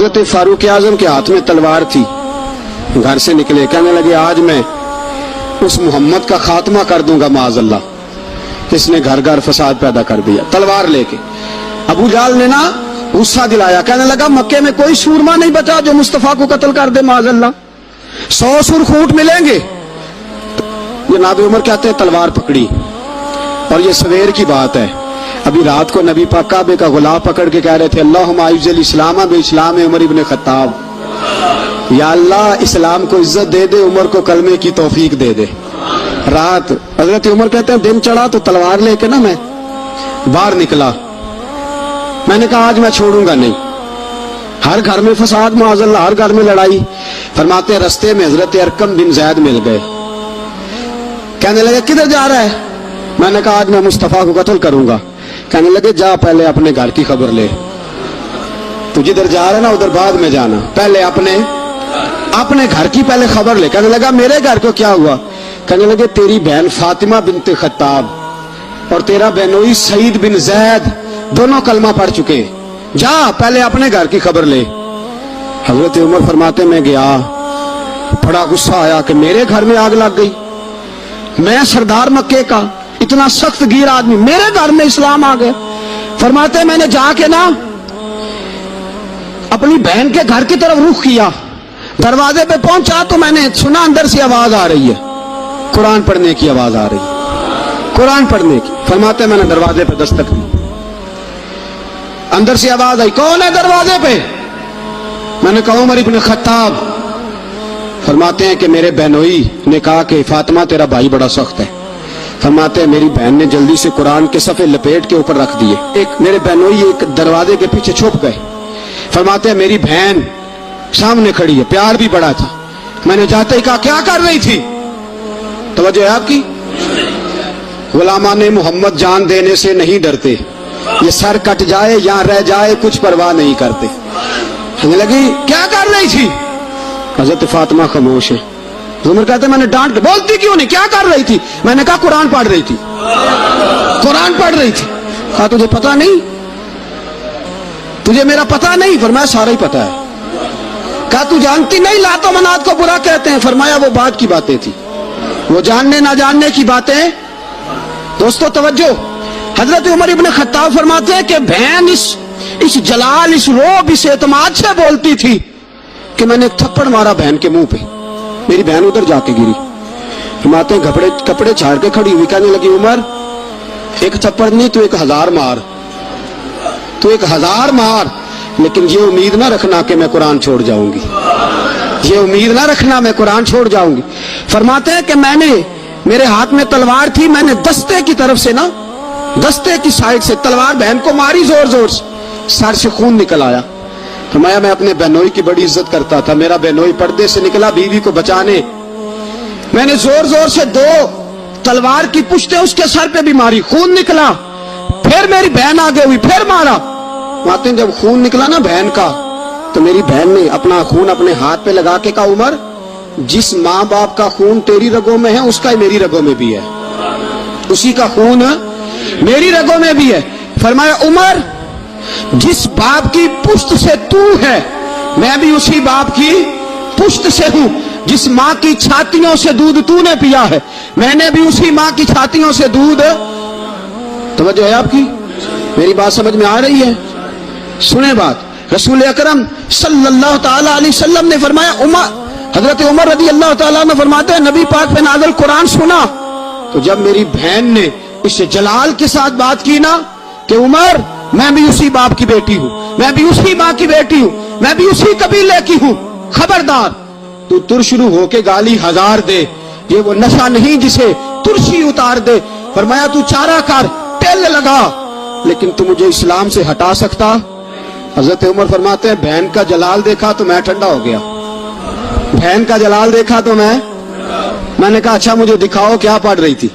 حضرت फारूक आजम के हाथ में तलवार थी, घर से निकले, कहने लगे आज मैं उस मोहम्मद का खात्मा कर दूंगा माज़अल्लाह, इसने घर घर फसाद पैदा कर दिया। तलवार लेके अबू जाल ने ना गुस्सा दिलाया, कहने लगा मक्के में कोई सूरमा नहीं बचा जो मुस्तफा को कत्ल कर दे माज़अल्लाह, 100 सुरखूट मिलेंगे। जनाब उमर कहते हैं तलवार पकड़ी, और ये सवेर की बात है, अभी रात को नबी पाक काबे का गुलाब पकड़ के कह रहे थे अल्लाहुम्मा अइज़्ज़िल इस्लाम बि इस्लाम उमर इब्न खत्ताब, या अल्लाह इस्लाम को इज्जत दे दे, उमर को कलमे की तौफीक दे दे। रात हजरत उमर कहते हैं दिन चढ़ा तो तलवार लेके ना मैं बाहर निकला, मैंने कहा आज मैं छोड़ूंगा नहीं, हर घर में फसाद माज़अल्लाह, हर घर में लड़ाई। फरमाते रस्ते में हजरत अरकम बिन ज़ैद मिल गए, कहने लगे किधर जा रहा है? मैंने कहा आज मैं मुस्तफा को कत्ल करूंगा। कहने लगे जा पहले अपने घर की खबर ले, तू जिधर जा रहा है ना उधर बाद में जाना, पहले अपने घर की पहले खबर ले। कहने लगा मेरे घर को क्या हुआ? कहने लगे तेरी बहन फातिमा बिनते खत्ताब और तेरा बहनोई सईद बिन जैद दोनों कलमा पढ़ चुके, जा पहले अपने घर की खबर ले। हजरत उमर फरमाते मैं गया, बड़ा गुस्सा आया कि मेरे घर में आग लग गई, मैं सरदार मक्के का इतना सख्त गिर आदमी, मेरे घर में इस्लाम आ गया। फरमाते मैंने जाके ना अपनी बहन के घर की तरफ रुख किया, दरवाजे पे पहुंचा तो मैंने सुना अंदर से आवाज आ रही है, कुरान पढ़ने की आवाज आ रही है, कुरान पढ़ने की। फरमाते मैंने दरवाजे पे दस्तक दी, अंदर से आवाज आई कौन है दरवाजे पे? मैंने कहा उमर इब्न खत्ताब। फरमाते हैं कि मेरे बहनोई ने कहा कि फातिमा तेरा भाई बड़ा सख्त है। फरमाते हैं मेरी बहन ने जल्दी से कुरान के सफ़े लपेट के ऊपर रख दिए, एक मेरे बहनोई एक दरवाजे के पीछे छुप गए। फरमाते हैं मेरी बहन सामने खड़ी है, प्यार भी बड़ा था, मैंने जाते ही कहा क्या कर रही थी? तवज्जो है आपकी? गुलामा ने मोहम्मद जान देने से नहीं डरते, ये सर कट जाए या रह जाए कुछ परवाह नहीं करते। कहने लगी क्या कर रही थी? हजरत फातिमा खामोश है। उमर कहते मैंने डांट, बोलती क्यों नहीं, क्या कर रही थी? मैंने कहा कुरान पढ़ रही थी, कुरान पढ़ रही थी। कहा तुझे पता नहीं, तुझे मेरा पता नहीं? फरमाया सारा ही पता है। कहा तू जानती नहीं लातो मनात को बुरा कहते हैं? फरमाया वो बात की बातें थी, वो जानने ना जानने की बातें। दोस्तों तवज्जो, हजरत उमर इब्न खत्ताब फरमाते हैं कि बहन इस जलाल, इस रोब, इस एतमाद से बोलती थी कि मैंने थप्पड़ मारा बहन के मुंह पे, मेरी बहन उधर जाके गिरी। फरमाते हैं कपड़े झाड़ के खड़ी हुई, कहने लगी उमर एक थप्पड़ नहीं तू 1000 मार, तू 1000 मार, लेकिन ये उम्मीद ना रखना कि मैं कुरान छोड़ जाऊंगी, ये उम्मीद ना रखना मैं कुरान छोड़ जाऊंगी। फरमाते हैं कि मेरे हाथ में तलवार थी, मैंने दस्ते की तरफ से ना, दस्ते की साइड से तलवार बहन को मारी जोर जोर से, सर से खून निकल आया। फरमाया मैं अपने बहनोई की बड़ी इज्जत करता था, मेरा बहनोई पर्दे से निकला बीवी को बचाने, मैंने जोर जोर से 2 तलवार की पुश्तें उसके सर पे भी मारी, खून निकला, फिर मेरी बहन आगे हुई, फिर मारा। माते जब खून निकला ना बहन का, तो मेरी बहन ने अपना खून अपने हाथ पे लगा के कहा उमर जिस माँ बाप का खून तेरी रगों में है उसका ही मेरी रगों में भी है, उसी का खून मेरी रगों में भी है। फरमाया उमर जिस बाप की पुश्त से तू है मैं भी उसी बाप की पुश्त से हूं, जिस माँ की छातियों से दूध तूने पिया है मैंने भी उसी माँ की छातियों से दूध। तवज्जो है आपकी? मेरी बात समझ में आ रही है? सुने बात, रसूल अकरम सल्लल्लाहु ताला अलैहि वसल्लम ने फरमाया, हजरत उमर रज़ी अल्लाह ताला ने फरमाते हैं नबी पाक पे नाज़िल कुरान सुना, तो जब मेरी बहन ने इस जलाल के साथ बात की ना कि उमर मैं भी उसी बाप की बेटी हूं, मैं भी उसी माँ की बेटी हूं, मैं भी उसी कबीले की हूं, खबरदार तू तुर शुरू होके गाली 1000 दे, ये वो नशा नहीं जिसे तुरशी उतार दे। फरमाया तू चारा कर, तेल लगा, लेकिन तू मुझे इस्लाम से हटा सकता? हजरत उमर फरमाते हैं बहन का जलाल देखा तो मैं ठंडा हो गया, बहन का जलाल देखा तो मैंने कहा अच्छा मुझे दिखाओ क्या पढ़ रही थी,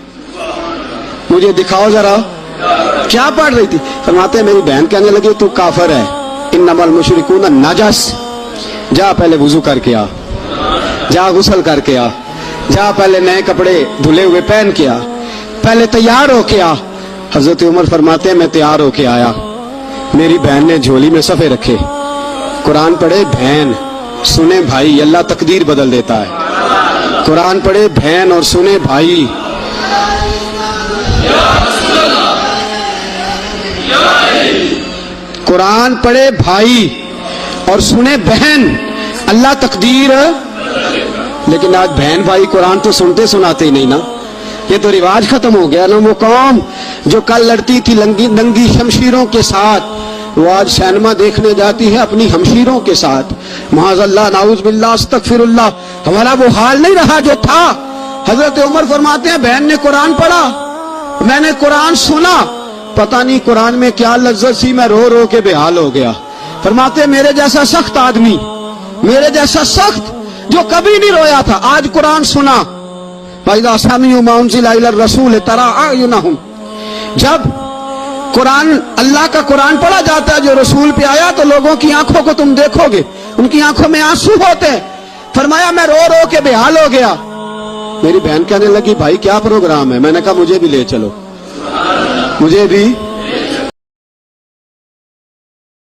मुझे दिखाओ जरा क्या पढ़ रही थी। फरमाते हैं मेरी बहन कहने लगी तू काफिर है, इन्नमल मुशरिकून नजस, जा पहले वुजू करके आ, जा गुस्ल करके आ, जा पहले नए कपड़े धुले हुए पहन के आ, पहले तैयार होके आ। हजरत उमर फरमाते हैं मैं तैयार होके आया, मेरी बहन ने झोली में सफ़े रखे, قرآن پڑھے بہن، سنے بھائی، اللہ تقدیر بدل دیتا ہے. قرآن پڑھے بہن اور سنے بھائی. قرآن پڑھے بھائی اور سنے بہن، اللہ تقدیر. لیکن آج بہن بھائی قرآن تو سنتے سناتے ہی نہیں نا. یہ تو رواج ختم ہو گیا نا. وہ قوم جو کل لڑتی تھی ننگی شمشیروں کے ساتھ، وہ آج سینما دیکھنے جاتی ہے اپنی ہمشیروں کے ساتھ. معاذ اللہ، نعوذ باللہ، استغفر اللہ. ہمارا وہ حال نہیں رہا جو تھا. حضرت عمر فرماتے ہیں بہن نے قرآن پڑھا، میں نے قرآن سنا، پتہ نہیں قرآن میں کیا لذت سی، میں رو رو کے بے حال ہو گیا. فرماتے ہیں میرے جیسا سخت آدمی، میرے جیسا سخت جو کبھی نہیں رویا تھا، آج قرآن سنا. فَإِذَا سَمِعُوا مَا أُنزِلَ إِلَى الرَّسُولِ تَرَىٰ أَعْيُنَهُمْ، جب قرآن، اللہ کا قرآن پڑھا جاتا ہے جو رسول پہ آیا، تو لوگوں کی آنکھوں کو تم دیکھو گے، ان کی آنکھوں میں آنسو ہوتے ہیں. فرمایا میں رو رو کے بے حال ہو گیا. میری بہن کہنے لگی بھائی کیا پروگرام ہے؟ میں نے کہا مجھے بھی لے چلو، مجھے بھی